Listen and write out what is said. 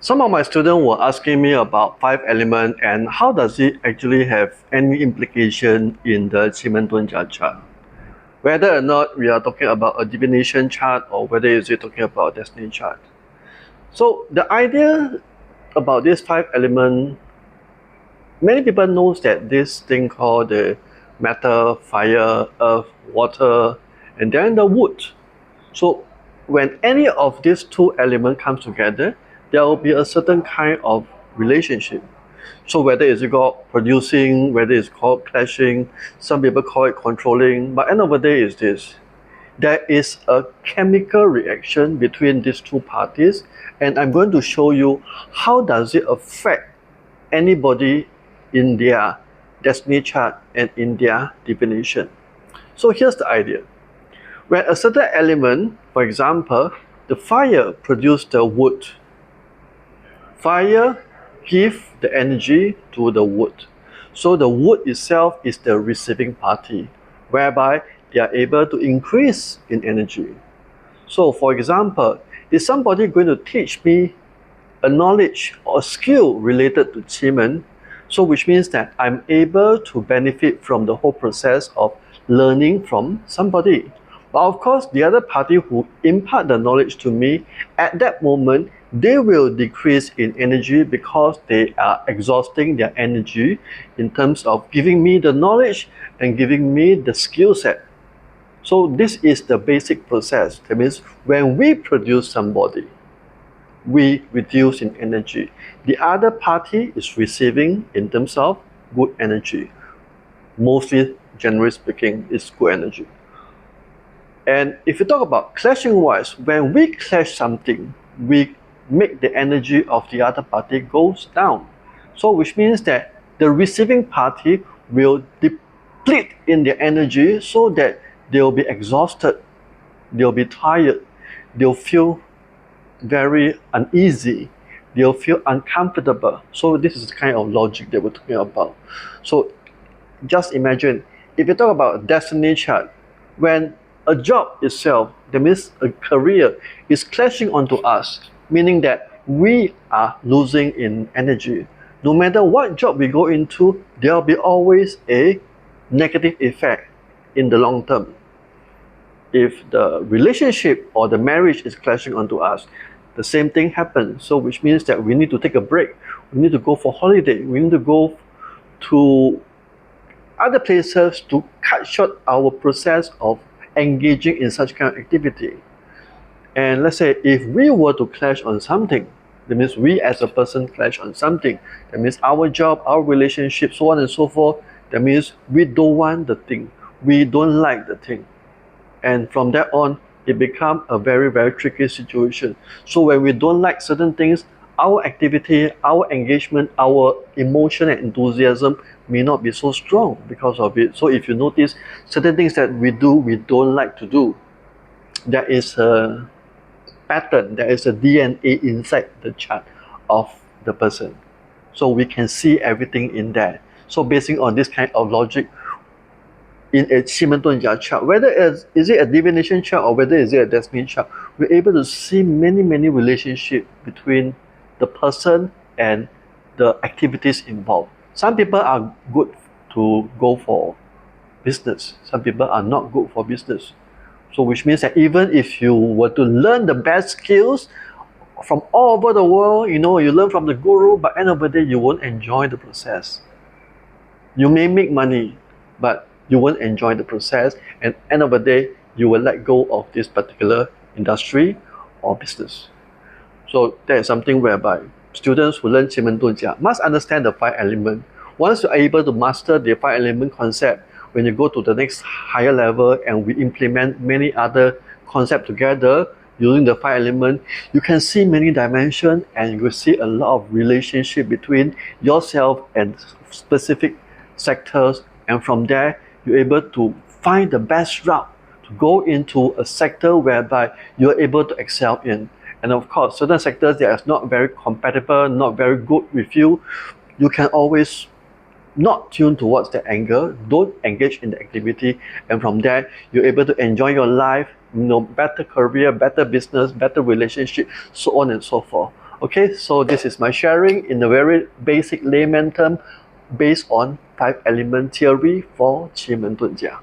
Some of my students were asking me about five elements and how does it actually have any implication in the Qi Men Dun Jia chart. Whether or not we are talking about a divination chart or whether is it talking about a destiny chart. So the idea about these five elements, many people knows that this thing called the matter, fire, earth, water, and then the wood. So when any of these two elements comes together, there will be a certain kind of relationship. So whether it's called producing, whether it's called clashing, some people call it controlling, but end of the day is this. There is a chemical reaction between these two parties, and I'm going to show you how does it affect anybody in their destiny chart and in their divination. So here's the idea. When a certain element, for example, the fire produces the wood. Fire gives the energy to the wood. So the wood itself is the receiving party, whereby they are able to increase in energy. So for example, is somebody going to teach me a knowledge or skill related to Qi Men? So which means that I'm able to benefit from the whole process of learning from somebody. But of course, the other party who impart the knowledge to me, at that moment, they will decrease in energy because they are exhausting their energy in terms of giving me the knowledge and giving me the skill set. So this is the basic process. That means when we produce somebody, we reduce in energy. The other party is receiving in terms of good energy. Mostly, generally speaking, is good energy. And if you talk about clashing wise, when we clash something, we make the energy of the other party goes down. So which means that the receiving party will deplete in their energy so that they'll be exhausted, they'll be tired, they'll feel very uneasy, they'll feel uncomfortable. So this is the kind of logic that we're talking about. So just imagine, if you talk about destiny chart, when a job itself, that means a career, is clashing onto us, meaning that we are losing in energy. No matter what job we go into, there will be always a negative effect in the long term. If the relationship or the marriage is clashing onto us, the same thing happens. So which means that we need to take a break. We need to go for holiday. We need to go to other places to cut short our process of engaging in such kind of activity. And let's say if we were to clash on something, that means we as a person clash on something. That means our job, our relationship, so on and so forth. That means we don't want the thing. We don't like the thing. And from that on, it becomes a very, very tricky situation. So when we don't like certain things, our activity, our engagement, our emotion and enthusiasm may not be so strong because of it. So if you notice, certain things that we do, we don't like to do. There is a pattern, there is a DNA inside the chart of the person. So we can see everything in there. So basing on this kind of logic, in a Qi Men Dun Jia chart, whether is it a divination chart or whether is it a destiny chart, we're able to see many relationships between the person and the activities involved. Some people are good to go for business. Some people are not good for business. So which means that even if you were to learn the best skills from all over the world, you learn from the guru, but end of the day, you won't enjoy the process. You may make money, but you won't enjoy the process, and end of the day, you will let go of this particular industry or business. So that is something whereby students who learn Qi Men Dun Jia must understand the five elements. Once you are able to master the five element concept, when you go to the next higher level and we implement many other concepts together using the five elements, you can see many dimensions and you will see a lot of relationship between yourself and specific sectors, and from there you're able to find the best route to go into a sector whereby you're able to excel in. And of course, certain sectors that are not very compatible, not very good with you, you can always not tune towards the angle, don't engage in the activity, and from there you're able to enjoy your life, better career, better business, better relationship, so on and so forth. Okay, so this is my sharing in a very basic layman term based on 5 element theory for Qi Men Dun Jia.